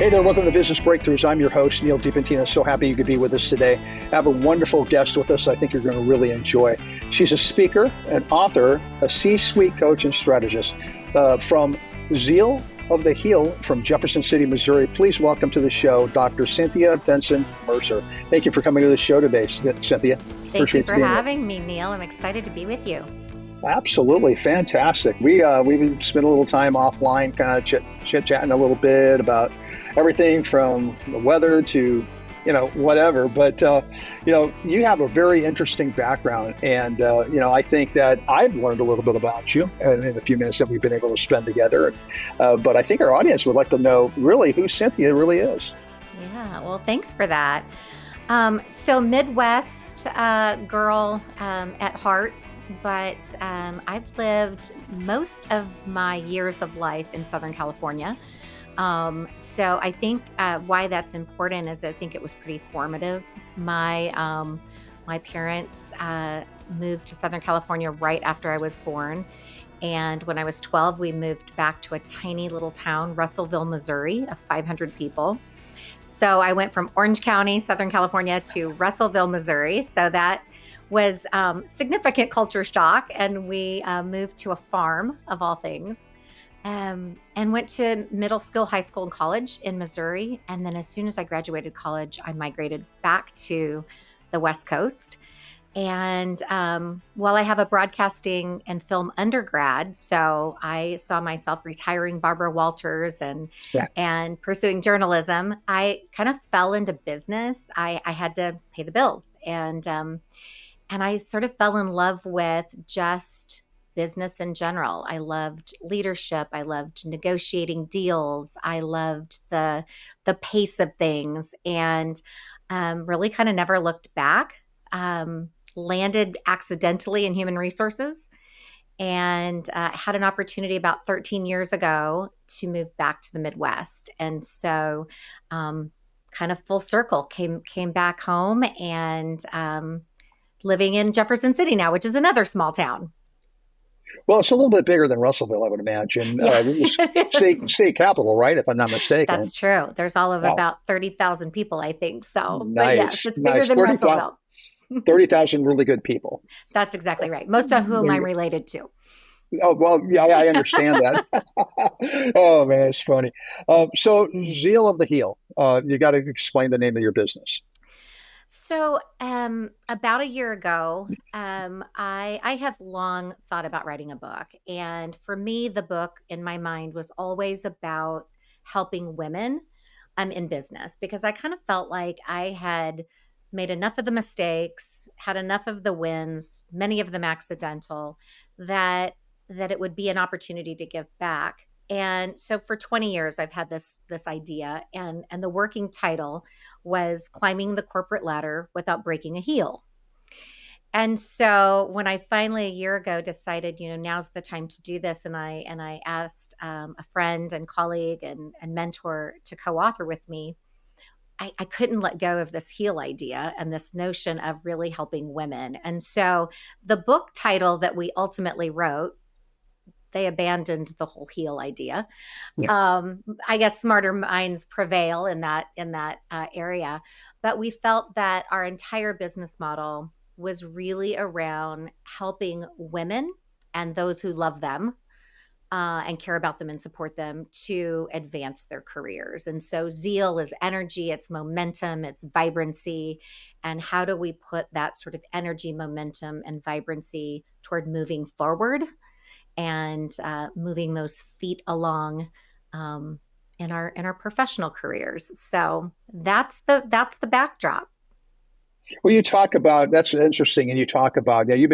Hey there, welcome to Business Breakthroughs. I'm your host, Neal DiPentino. So happy you could be with us today. I have a wonderful guest with us I think you're going to really enjoy. She's a speaker, an author, a C-suite coach, and strategist from Zeal of the Heel from Jefferson City, Missouri. Please welcome to the show, Dr. Cynthia Bentzen-Mercer. Thank you for coming to the show today, Cynthia. Thank you for having me, Neal. I'm excited to be with you. Absolutely. Fantastic. We've spent a little time offline, kind of chit-chatting a little bit about everything from the weather to, whatever. But, you have a very interesting background. And, I think that I've learned a little bit about you in the few minutes that we've been able to spend together. But I think our audience would like to know really who Cynthia really is. Yeah. Well, thanks for that. So Midwest girl at heart, but I've lived most of my years of life in Southern California. So I think why that's important is I think it was pretty formative. My parents moved to Southern California right after I was born. And when I was 12, we moved back to a tiny little town, Russellville, Missouri, of 500 people. So I went from Orange County, Southern California, to Russellville, Missouri. So that was significant culture shock. And we moved to a farm, of all things, and went to middle school, high school, and college in Missouri. And then as soon as I graduated college, I migrated back to the West Coast. And while I have a broadcasting and film undergrad, so I saw myself retiring Barbara Walters and pursuing journalism, I kind of fell into business. I had to pay the bills, and I sort of fell in love with just business in general. I loved leadership. I loved negotiating deals. I loved the pace of things, and really kind of never looked back. Landed accidentally in human resources and had an opportunity about 13 years ago to move back to the Midwest. And so kind of full circle came back home and living in Jefferson City now, which is another small town. Well, it's a little bit bigger than Russellville, I would imagine. Yeah. State capital, right? If I'm not mistaken. That's true. There's all of about 30,000 people, I think. So, nice. But yes, it's bigger than Russellville. 30,000 really good people. That's exactly right. Most of whom I'm related to. Oh, well, yeah, I understand that. Oh, man, it's funny. So Zeal of the Heel, you got to explain the name of your business. So about a year ago, I have long thought about writing a book. And for me, the book in my mind was always about helping women in business, because I kind of felt like I had made enough of the mistakes, had enough of the wins, many of them accidental, that it would be an opportunity to give back. And so for 20 years, I've had this idea, and the working title was Climbing the Corporate Ladder Without Breaking a Heel. And so when I finally a year ago decided, now's the time to do this, and I asked a friend and colleague and mentor to co-author with me, I couldn't let go of this heel idea and this notion of really helping women. And so the book title that we ultimately wrote, they abandoned the whole heel idea. Yeah. I guess smarter minds prevail in that area. But we felt that our entire business model was really around helping women and those who love them and care about them and support them to advance their careers. And so zeal is energy, it's momentum, it's vibrancy. And how do we put that sort of energy, momentum, and vibrancy toward moving forward and moving those feet along in our professional careers? So that's the backdrop. Well, you talk about, that's interesting, and you talk about, you've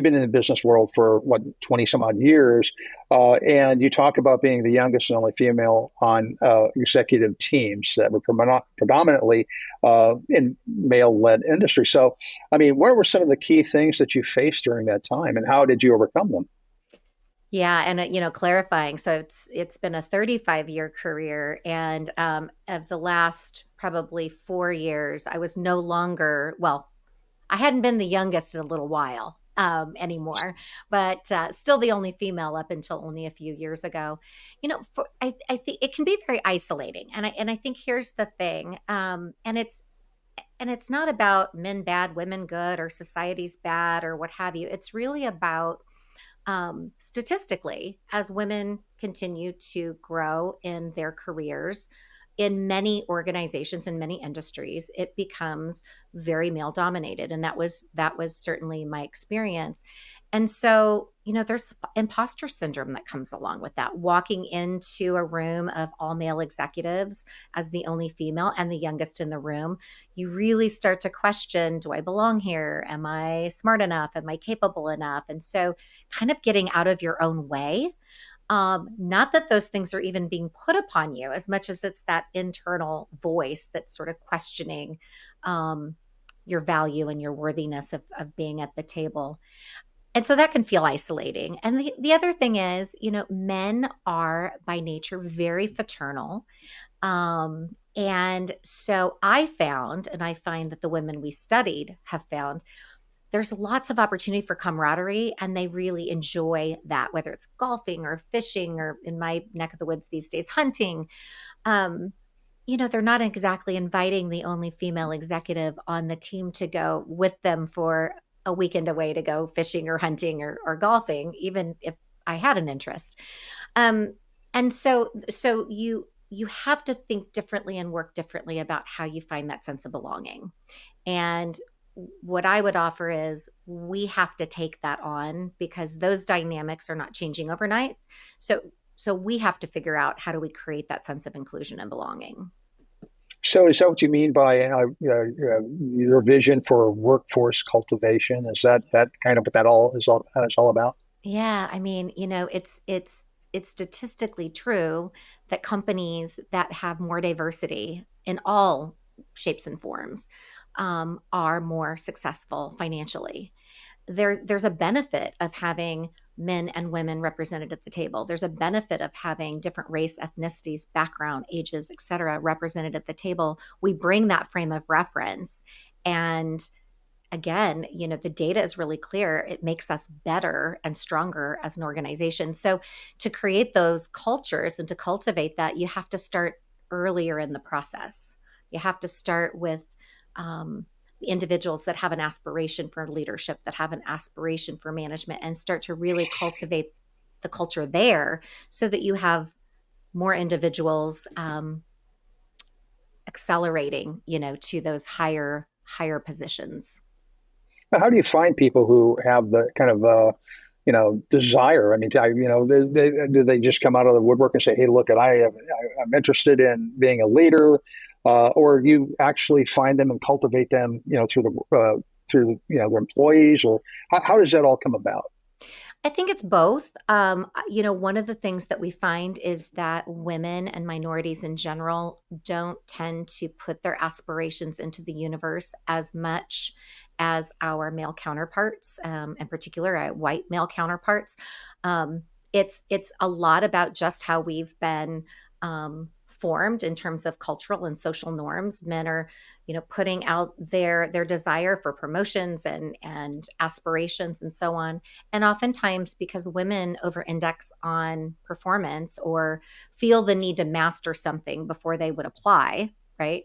been in the business world for 20 some odd years. And you talk about being the youngest and only female on executive teams that were predominantly in male-led industry. So, I mean, what were some of the key things that you faced during that time, and how did you overcome them? Yeah. And, clarifying. So it's been a 35-year career. And of the last probably 4 years, I was no longer, I hadn't been the youngest in a little while. anymore, but still the only female up until only a few years ago. I think it can be very isolating, and I think here's the thing, and it's not about men bad, women good, or society's bad, or what have you. It's really about statistically, as women continue to grow in their careers in many organizations and many industries, it becomes very male dominated, and that was certainly my experience. And so, there's imposter syndrome that comes along with that. Walking into a room of all male executives as the only female and the youngest in the room, you really start to question, do I belong here? Am I smart enough? Am I capable enough? And so kind of getting out of your own way. Not that those things are even being put upon you as much as it's that internal voice that's sort of questioning um, your value and your worthiness of being at the table. And so that can feel isolating. And the other thing is, men are by nature very fraternal. And so I found, and I find that the women we studied have found, there's lots of opportunity for camaraderie, and they really enjoy that, whether it's golfing or fishing, or in my neck of the woods these days, hunting. Um, they're not exactly inviting the only female executive on the team to go with them for a weekend away to go fishing or hunting or golfing, even if I had an interest. Um, and so you have to think differently and work differently about how you find that sense of belonging. And what I would offer is we have to take that on because those dynamics are not changing overnight. So we have to figure out, how do we create that sense of inclusion and belonging. So is that what you mean by your vision for workforce cultivation? Is that kind of what that all about? Yeah, I mean, it's statistically true that companies that have more diversity in all shapes and forms are more successful financially. There's a benefit of having men and women represented at the table. There's a benefit of having different race, ethnicities, background, ages, et cetera, represented at the table. We bring that frame of reference, and again, the data is really clear. It makes us better and stronger as an organization. So to create those cultures and to cultivate that, you have to start earlier in the process. You have to start with the individuals that have an aspiration for leadership, that have an aspiration for management, and start to really cultivate the culture there so that you have more individuals accelerating, to those higher positions. How do you find people who have the kind of desire? I mean, do they just come out of the woodwork and say, "Hey, look, I'm interested in being a leader," or you actually find them and cultivate them, through their employees, or how does that all come about? I think it's both. One of the things that we find is that women and minorities in general don't tend to put their aspirations into the universe as much as our male counterparts, in particular, white male counterparts. It's a lot about just how we've been formed in terms of cultural and social norms. Men are, putting out their desire for promotions and aspirations and so on. And oftentimes, because women over-index on performance or feel the need to master something before they would apply, right?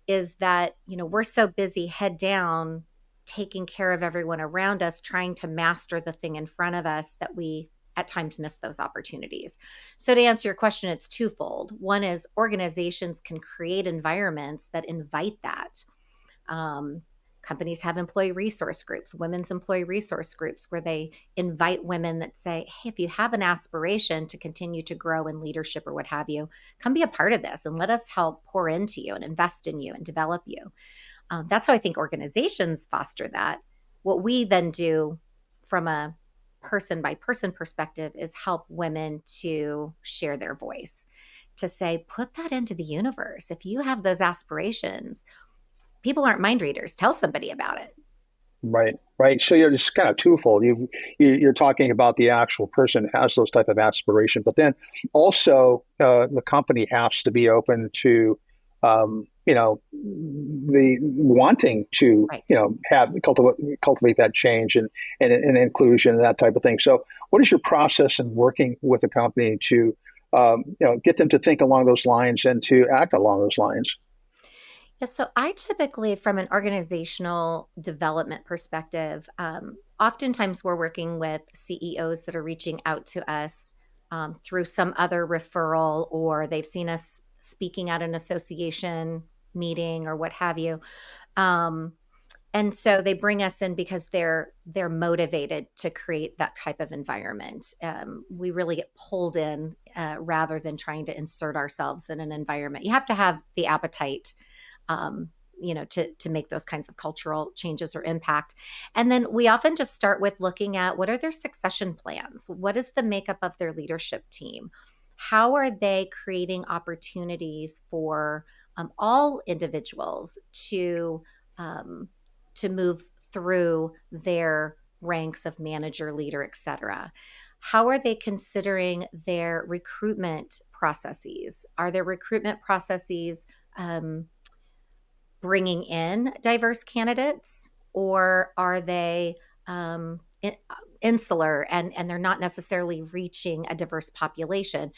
Is that, we're so busy head down taking care of everyone around us, trying to master the thing in front of us, that we at times miss those opportunities. So to answer your question, it's twofold. One is organizations can create environments that invite that. Um, Companies have employee resource groups, women's employee resource groups, where they invite women that say, hey, if you have an aspiration to continue to grow in leadership or what have you, come be a part of this and let us help pour into you and invest in you and develop you. That's how I think organizations foster that. What we then do from a person by person perspective is help women to share their voice, to say, put that into the universe. If you have those aspirations, people aren't mind readers. Tell somebody about it. Right, right. So you're just kind of twofold. You're talking about the actual person who has those type of aspiration, but then also the company has to be open to, the wanting to, Right. have cultivate that change and inclusion and that type of thing. So, what is your process in working with a company to, get them to think along those lines and to act along those lines? Yeah, so I typically, from an organizational development perspective, oftentimes we're working with CEOs that are reaching out to us through some other referral, or they've seen us speaking at an association meeting or what have you. Um, and so they bring us in because they're motivated to create that type of environment. We really get pulled in rather than trying to insert ourselves in an environment. You have to have the appetite, um, to make those kinds of cultural changes or impact. And then we often just start with looking at what are their succession plans? What is the makeup of their leadership team? How are they creating opportunities for all individuals um, to move through their ranks of manager, leader, et cetera? How are they considering their recruitment processes? Are their recruitment processes um, bringing in diverse candidates, or are they insular and they're not necessarily reaching a diverse population?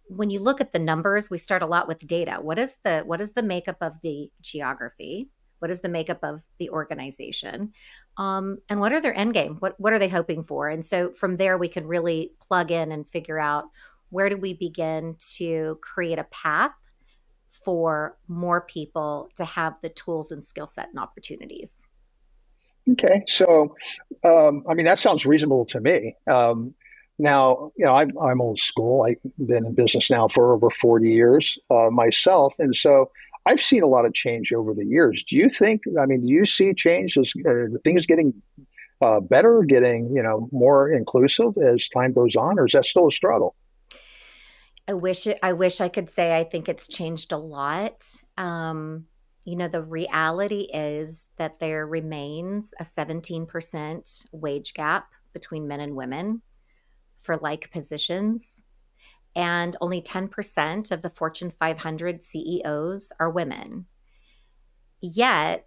When you look at the numbers, we start a lot with data. What is the makeup of the geography? What is the makeup of the organization? And what are their end game? What are they hoping for? And so from there, we can really plug in and figure out where do we begin to create a path for more people to have the tools and skill set and opportunities. Okay, so I mean that sounds reasonable to me. Now, I'm old school. I've been in business now for over 40 years myself, and so I've seen a lot of change over the years. Do you think? I mean, do you see change as things getting better, getting more inclusive as time goes on, or is that still a struggle? I wish I could say I think it's changed a lot. The reality is that there remains a 17% wage gap between men and women for like positions, and only 10% of the Fortune 500 CEOs are women. Yet,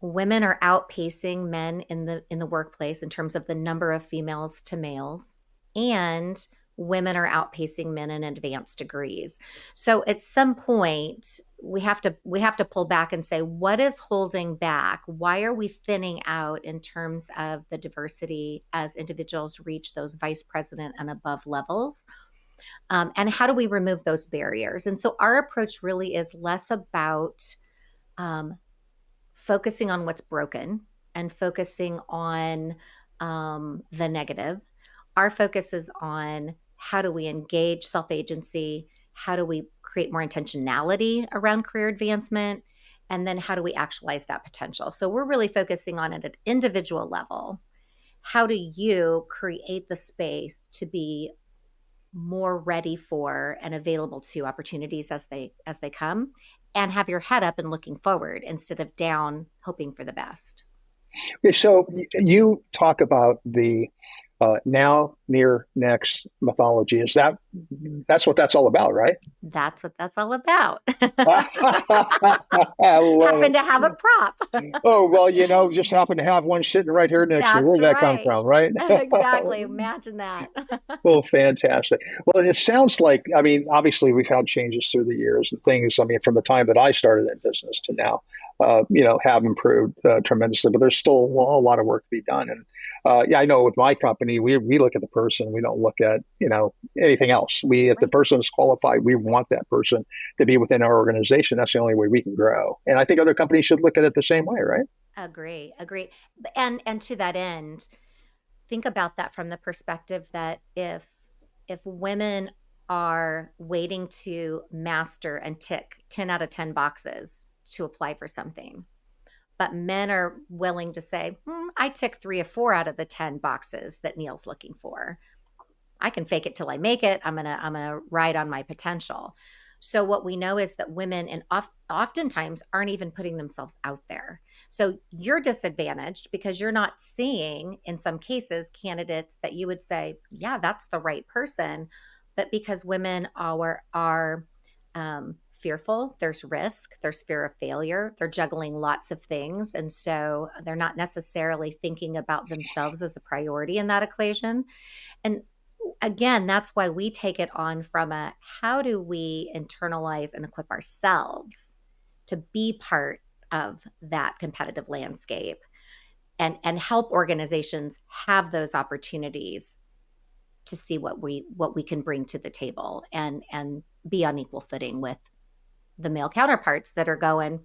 women are outpacing men in the workplace in terms of the number of females to males, and women are outpacing men in advanced degrees. So at some point we have to pull back and say, what is holding back? Why are we thinning out in terms of the diversity as individuals reach those vice president and above levels? And how do we remove those barriers? And so our approach really is less about um, focusing on what's broken and focusing on the negative. Our focus is on how do we engage self agency? How do we create more intentionality around career advancement? And then how do we actualize that potential? So we're really focusing on it at an individual level. How do you create the space to be more ready for and available to opportunities as they come, and have your head up and looking forward instead of down hoping for the best? Okay, so you talk about the now, near, next mythology. That's what that's all about, right? That's what that's all about. I love Happen it. to have a prop. Oh, well, just happen to have one sitting right here next to me. That's Where'd that come right. from, right? Exactly. Imagine that. Well, fantastic. Well, it sounds like, I mean, obviously we've had changes through the years and things. I mean, from the time that I started in business to now, have improved tremendously, but there's still a lot of work to be done. And yeah, I know with my company, we look at the person, we don't look at, anything else. If the Right. person is qualified, we want that person to be within our organization. That's the only way we can grow. And I think other companies should look at it the same way, right? Agree. Agree. And to that end, think about that from the perspective that if women are waiting to master and tick 10 out of 10 boxes to apply for something, but men are willing to say, I tick 3 or 4 out of the 10 boxes that Neal's looking for. I can fake it till I make it. I'm gonna ride on my potential. So what we know is that women and oftentimes aren't even putting themselves out there. So you're disadvantaged because you're not seeing, in some cases, candidates that you would say, yeah, that's the right person. But because women are fearful, there's risk, there's fear of failure. They're juggling lots of things. And so they're not necessarily thinking about themselves as a priority in that equation. And again, that's why we take it on from a how do we internalize and equip ourselves to be part of that competitive landscape and help organizations have those opportunities to see what we can bring to the table and be on equal footing with the male counterparts that are going,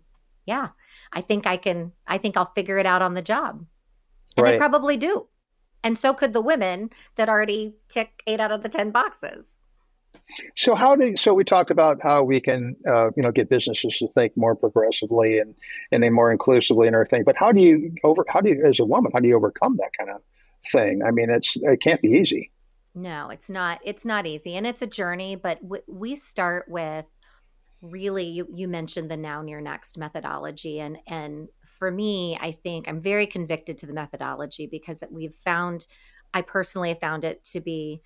yeah, I think I'll figure it out on the job. And they Right. probably do. And so could the women that already tick 8 out of the 10 boxes. So we talked about how we can get businesses to think more progressively and then more inclusively and everything. But how do you as a woman, how do you overcome that kind of thing? I mean, it can't be easy. No, it's not. It's not easy, and it's a journey. But we start with really. You mentioned the now near next methodology, and for me, I think I'm very convicted to the methodology because we've found. I personally have found it to be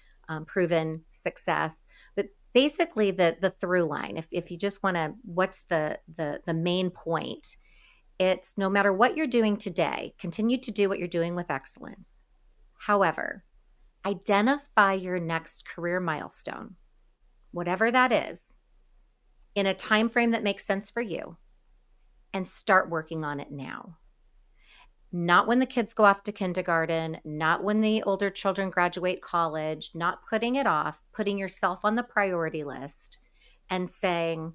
proven success. But basically, the through line. If you just want to, what's the main point? It's no matter what you're doing today, continue to do what you're doing with excellence. However, identify your next career milestone, whatever that is, in a time frame that makes sense for you and start working on it now. Not when the kids go off to kindergarten, not when the older children graduate college, not putting it off, putting yourself on the priority list and saying,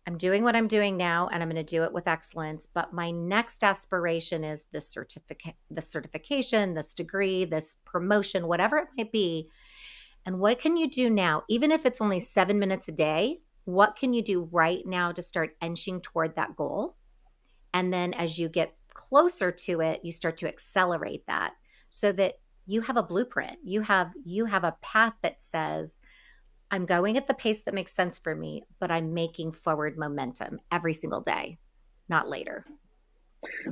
I'm doing what I'm doing now and I'm going to do it with excellence, but my next aspiration is this certification, this degree, this promotion, whatever it might be. And what can you do now? Even if it's only 7 minutes a day, what can you do right now to start inching toward that goal? And then as you get closer to it, you start to accelerate that so that you have a blueprint. You have a path that says, I'm going at the pace that makes sense for me, but I'm making forward momentum every single day, not later.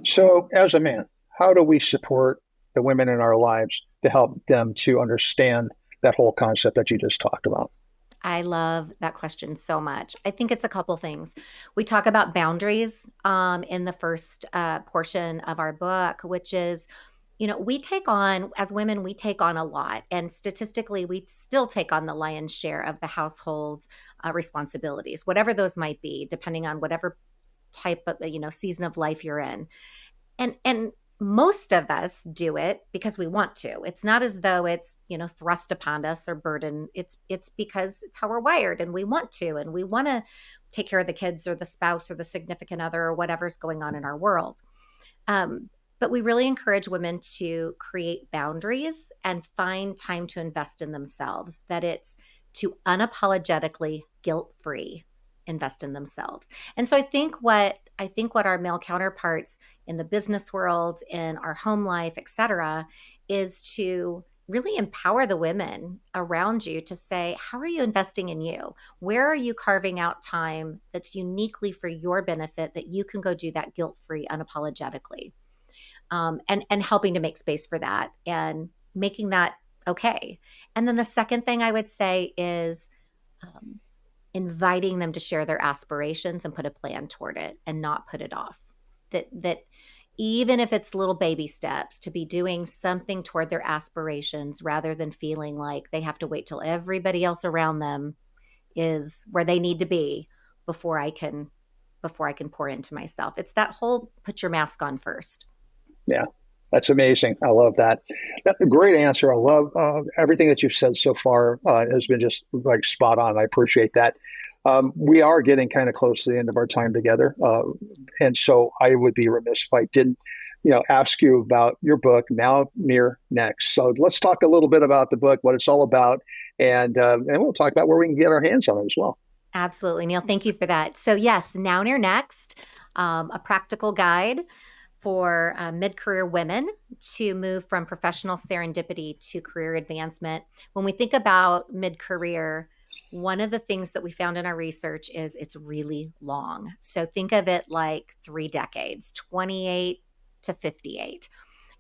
So, as a man, how do we support the women in our lives to help them to understand that whole concept that you just talked about? I love that question so much. I think it's a couple things. We talk about boundaries in the first portion of our book, which is, we take on, as women, we take on a lot. And statistically, we still take on the lion's share of the household responsibilities, whatever those might be, depending on whatever type of, season of life you're in. And most of us do it because we want to. It's not as though it's, thrust upon us or burden. It's because it's how we're wired and we want to, and we want to take care of the kids or the spouse or the significant other or whatever's going on in our world. But we really encourage women to create boundaries and find time to invest in themselves, that it's to unapologetically guilt-free invest in themselves. And so I think what our male counterparts in the business world, in our home life, et cetera, is to really empower the women around you to say, how are you investing in you? Where are you carving out time that's uniquely for your benefit that you can go do that guilt-free, unapologetically? And helping to make space for that and making that okay. And then the second thing I would say is um, inviting them to share their aspirations and put a plan toward it and not put it off. That even if it's little baby steps, to be doing something toward their aspirations rather than feeling like they have to wait till everybody else around them is where they need to be before I can pour into myself. It's that whole put your mask on first. Yeah, that's amazing. I love that. That's a great answer. I love everything that you've said so far. Has been just like spot on. I appreciate that. We are getting kind of close to the end of our time together, and so I would be remiss if I didn't, ask you about your book, Now Near Next. So let's talk a little bit about the book, what it's all about, and we'll talk about where we can get our hands on it as well. Absolutely, Neil. Thank you for that. So, yes, Now Near Next, a practical guide for mid career women to move from professional serendipity to career advancement. When we think about mid career, one of the things that we found in our research is it's really long. So, think of it like 3 decades, 28 to 58.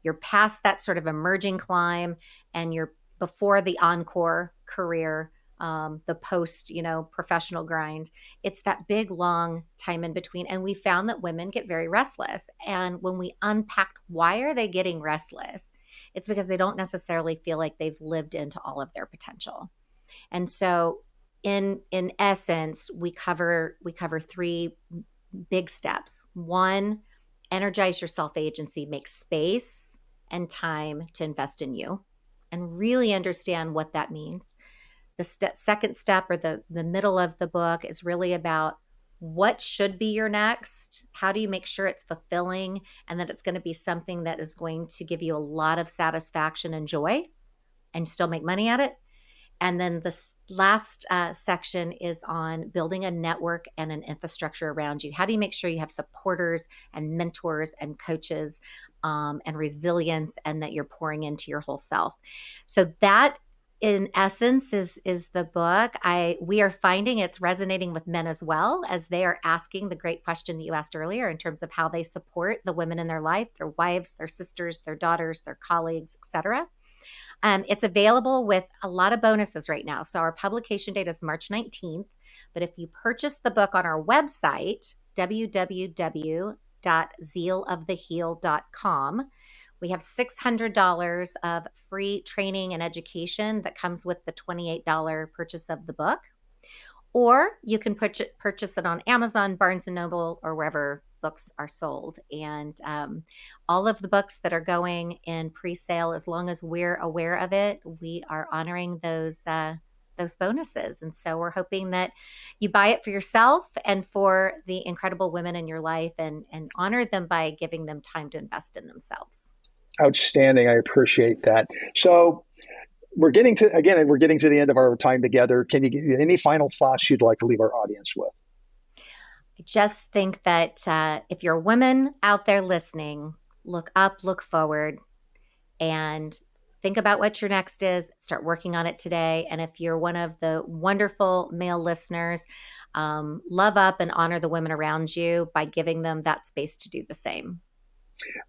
You're past that sort of emerging climb and you're before the encore career the post, professional grind. It's that big, long time in between. And we found that women get very restless. And when we unpacked why are they getting restless, it's because they don't necessarily feel like they've lived into all of their potential. And so in essence, we cover three big steps. One, energize your self-agency, make space and time to invest in you and really understand what that means. The second step, or the middle of the book, is really about what should be your next. How do you make sure it's fulfilling and that it's going to be something that is going to give you a lot of satisfaction and joy and still make money at it? And then the last section is on building a network and an infrastructure around you. How do you make sure you have supporters and mentors and coaches, and resilience, and that you're pouring into your whole self? So that, in essence, is the book. We are finding it's resonating with men as well, as they are asking the great question that you asked earlier in terms of how they support the women in their life, their wives, their sisters, their daughters, their colleagues, etc. It's available with a lot of bonuses right now. So our publication date is March 19th. But if you purchase the book on our website, www.zealoftheheal.com, we have $600 of free training and education that comes with the $28 purchase of the book. Or you can purchase it on Amazon, Barnes & Noble, or wherever books are sold. And all of the books that are going in pre-sale, as long as we're aware of it, we are honoring those bonuses. And so we're hoping that you buy it for yourself and for the incredible women in your life, and honor them by giving them time to invest in themselves. Outstanding. I appreciate that. So we're getting to the end of our time together. Can you give any final thoughts you'd like to leave our audience with? I just think that if you're a woman out there listening, look up, look forward, and think about what your next is. Start working on it today. And if you're one of the wonderful male listeners, love up and honor the women around you by giving them that space to do the same.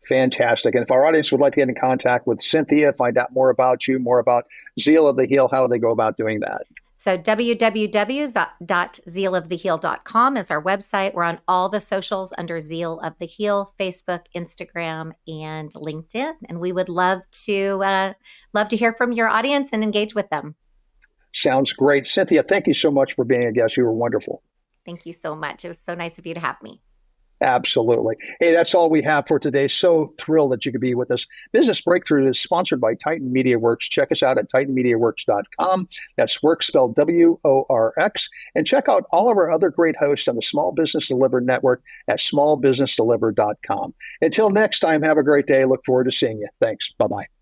Fantastic. And if our audience would like to get in contact with Cynthia, find out more about you, more about Zeal of the Heel, how do they go about doing that? So www.zealoftheheal.com is our website. We're on all the socials under Zeal of the Heel: Facebook, Instagram, and LinkedIn. And we would love to hear from your audience and engage with them. Sounds great. Cynthia, thank you so much for being a guest. You were wonderful. Thank you so much. It was so nice of you to have me. Absolutely. Hey, that's all we have for today. So thrilled that you could be with us. Business Breakthrough is sponsored by Titan Media Works. Check us out at titanmediaworks.com. That's work spelled WORX. And check out all of our other great hosts on the Small Business Delivered Network at smallbusinessdelivered.com. Until next time, have a great day. Look forward to seeing you. Thanks. Bye-bye.